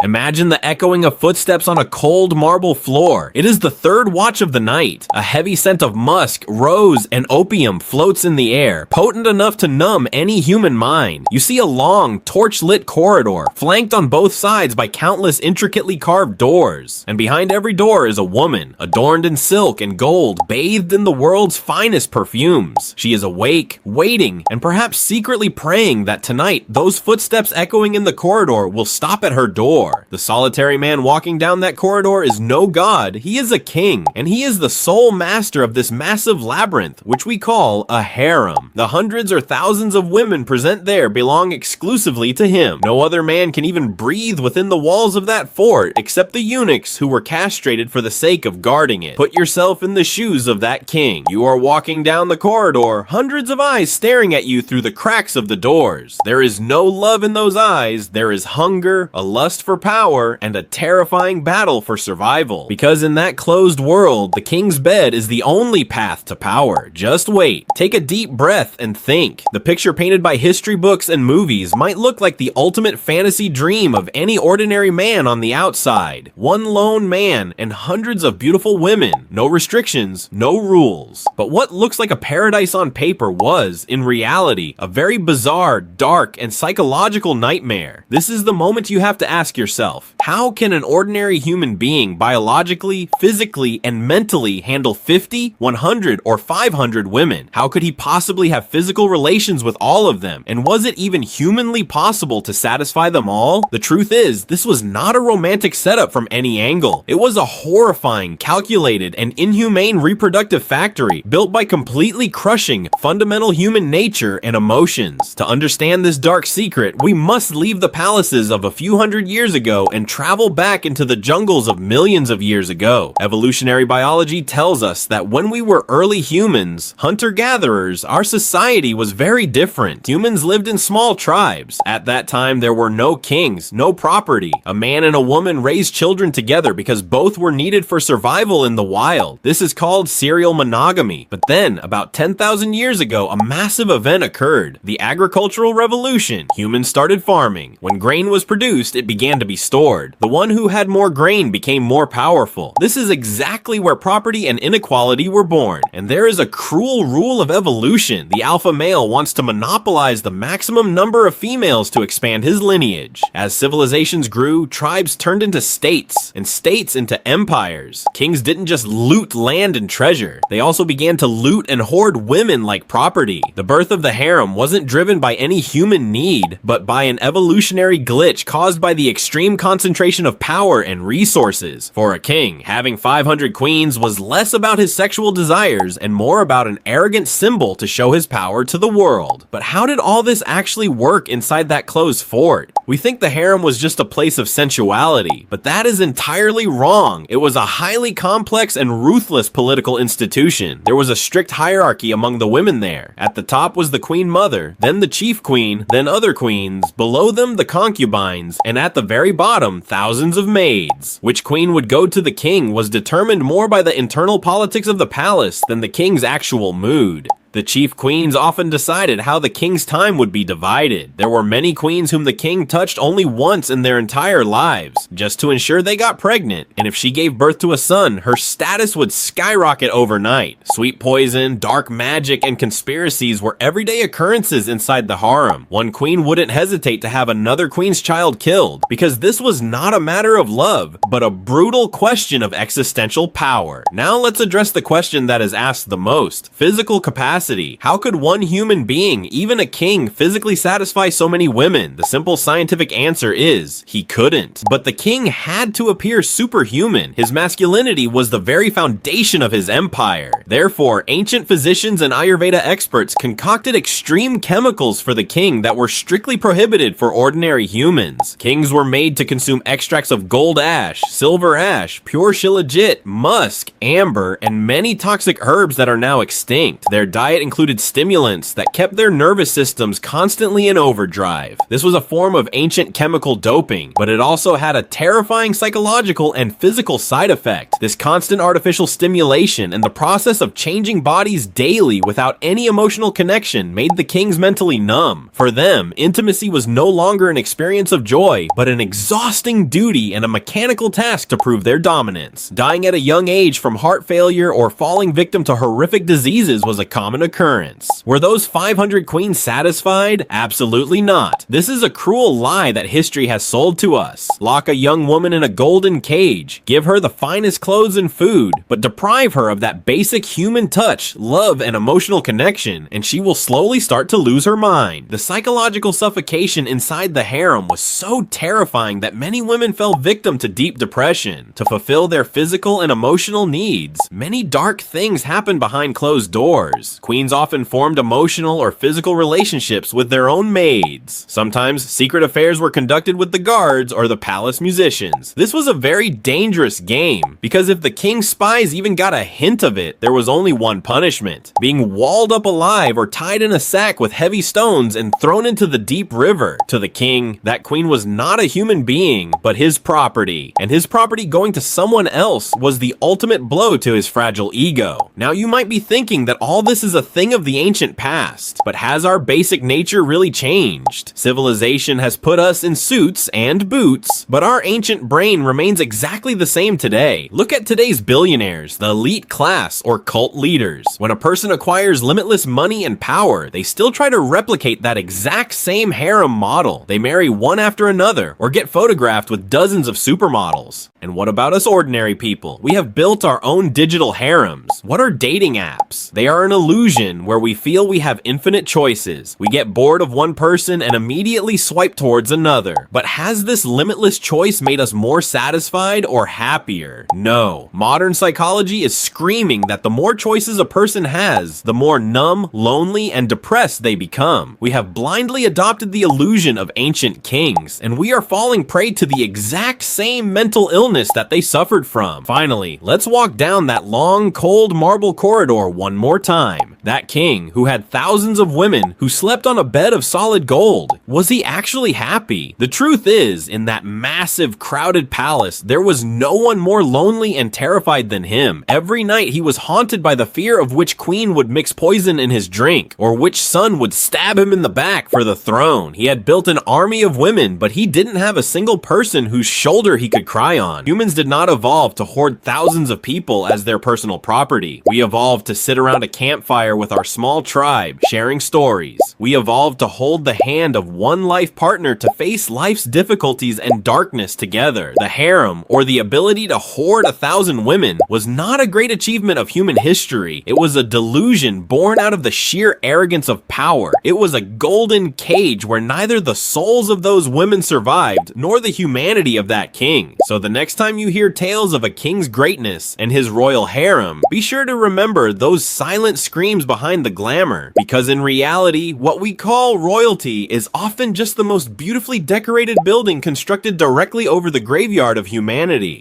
Imagine the echoing of footsteps on a cold marble floor. It is the third watch of the night. A heavy scent of musk, rose, and opium floats in the air, potent enough to numb any human mind. You see a long, torch-lit corridor, flanked on both sides by countless intricately carved doors. And behind every door is a woman, adorned in silk and gold, bathed in the world's finest perfumes. She is awake, waiting, and perhaps secretly praying that tonight those footsteps echoing in the corridor will stop at her door. The solitary man walking down that corridor is no god, he is a king, and he is the sole master of this massive labyrinth, which we call a harem. The hundreds or thousands of women present there belong exclusively to him. No other man can even breathe within the walls of that fort except the eunuchs who were castrated for the sake of guarding it. Put yourself in the shoes of that king. You are walking down the corridor, hundreds of eyes staring at you through the cracks of the doors. There is no love in those eyes, there is hunger, a lust for power, and a terrifying battle for survival. Because in that closed world, the king's bed is the only path to power. Just wait. Take a deep breath and think. The picture painted by history books and movies might look like the ultimate fantasy dream of any ordinary man on the outside. One lone man and hundreds of beautiful women. No restrictions, no rules. But what looks like a paradise on paper was, in reality, a very bizarre, dark, and psychological nightmare. This is the moment you have to ask yourself, how can an ordinary human being biologically, physically, and mentally handle 50, 100, or 500 women? How could he possibly have physical relations with all of them? And was it even humanly possible to satisfy them all? The truth is, this was not a romantic setup from any angle. It was a horrifying, calculated, and inhumane reproductive factory built by completely crushing fundamental human nature and emotions. To understand this dark secret, we must leave the palaces of a few hundred years ago and travel back into the jungles of millions of years ago. Evolutionary biology tells us that when we were early humans, hunter-gatherers, our society was very different. Humans lived in small tribes. At that time, there were no kings, no property. A man and a woman raised children together because both were needed for survival in the wild. This is called serial monogamy. But then, about 10,000 years ago, a massive event occurred. The agricultural revolution. Humans started farming. When grain was produced, it began to be stored. The one who had more grain became more powerful. This is exactly where property and inequality were born. And there is a cruel rule of evolution. The alpha male wants to monopolize the maximum number of females to expand his lineage. As civilizations grew, tribes turned into states, and states into empires. Kings didn't just loot land and treasure. They also began to loot and hoard women like property. The birth of the harem wasn't driven by any human need, but by an evolutionary glitch caused by the extreme concentration of power and resources. For a king, having 500 queens was less about his sexual desires and more about an arrogant symbol to show his power to the world. But how did all this actually work inside that closed fort? We think the harem was just a place of sensuality, but that is entirely wrong. It was a highly complex and ruthless political institution. There was a strict hierarchy among the women there. At the top was the queen mother, then the chief queen, then other queens, below them the concubines, and at the very bottom, thousands of maids. Which queen would go to the king was determined more by the internal politics of the palace than the king's actual mood. The chief queens often decided how the king's time would be divided. There were many queens whom the king touched only once in their entire lives, just to ensure they got pregnant, and if she gave birth to a son, her status would skyrocket overnight. Sweet poison, dark magic, and conspiracies were everyday occurrences inside the harem. One queen wouldn't hesitate to have another queen's child killed, because this was not a matter of love, but a brutal question of existential power. Now let's address the question that is asked the most: physical capacity. How could one human being, even a king, physically satisfy so many women? The simple scientific answer is, he couldn't. But the king had to appear superhuman. His masculinity was the very foundation of his empire. Therefore, ancient physicians and Ayurveda experts concocted extreme chemicals for the king that were strictly prohibited for ordinary humans. Kings were made to consume extracts of gold ash, silver ash, pure shilajit, musk, amber, and many toxic herbs that are now extinct. Their diet diet included stimulants that kept their nervous systems constantly in overdrive. This was a form of ancient chemical doping, but it also had a terrifying psychological and physical side effect. This constant artificial stimulation and the process of changing bodies daily without any emotional connection made the kings mentally numb. For them, intimacy was no longer an experience of joy, but an exhausting duty and a mechanical task to prove their dominance. Dying at a young age from heart failure or falling victim to horrific diseases was a common occurrence. Were those 500 queens satisfied? Absolutely not. This is a cruel lie that history has sold to us. Lock a young woman in a golden cage, give her the finest clothes and food, but deprive her of that basic human touch, love, and emotional connection, and she will slowly start to lose her mind. The psychological suffocation inside the harem was so terrifying that many women fell victim to deep depression. To fulfill their physical and emotional needs, many dark things happened behind closed doors. Queens often formed emotional or physical relationships with their own maids. Sometimes secret affairs were conducted with the guards or the palace musicians. This was a very dangerous game, because if the king's spies even got a hint of it, there was only one punishment: being walled up alive or tied in a sack with heavy stones and thrown into the deep river. To the king, that queen was not a human being, but his property, and his property going to someone else was the ultimate blow to his fragile ego. Now you might be thinking that all this is a thing of the ancient past, but has our basic nature really changed? Civilization has put us in suits and boots, but our ancient brain remains exactly the same today. Look at today's billionaires, the elite class, or cult leaders. When a person acquires limitless money and power, they still try to replicate that exact same harem model. They marry one after another, or get photographed with dozens of supermodels. And what about us ordinary people? We have built our own digital harems. What are dating apps? They are an illusion where we feel we have infinite choices. We get bored of one person and immediately swipe towards another. But has this limitless choice made us more satisfied or happier? No. Modern psychology is screaming that the more choices a person has, the more numb, lonely, and depressed they become. We have blindly adopted the illusion of ancient kings, and we are falling prey to the exact same mental illness that they suffered from. Finally, let's walk down that long, cold marble corridor one more time. That king, who had thousands of women, who slept on a bed of solid gold, was he actually happy? The truth is, in that massive, crowded palace, there was no one more lonely and terrified than him. Every night he was haunted by the fear of which queen would mix poison in his drink, or which son would stab him in the back for the throne. He had built an army of women, but he didn't have a single person whose shoulder he could cry on. Humans did not evolve to hoard thousands of people as their personal property. We evolved to sit around a campfire with our small tribe, sharing stories. We evolved to hold the hand of one life partner to face life's difficulties and darkness together. The harem, or the ability to hoard 1,000 women, was not a great achievement of human history. It was a delusion born out of the sheer arrogance of power. It was a golden cage where neither the souls of those women survived, nor the humanity of that king. So the next time you hear tales of a king's greatness and his royal harem, be sure to remember those silent screams behind the glamour, because in reality, what we call royalty is often just the most beautifully decorated building constructed directly over the graveyard of humanity.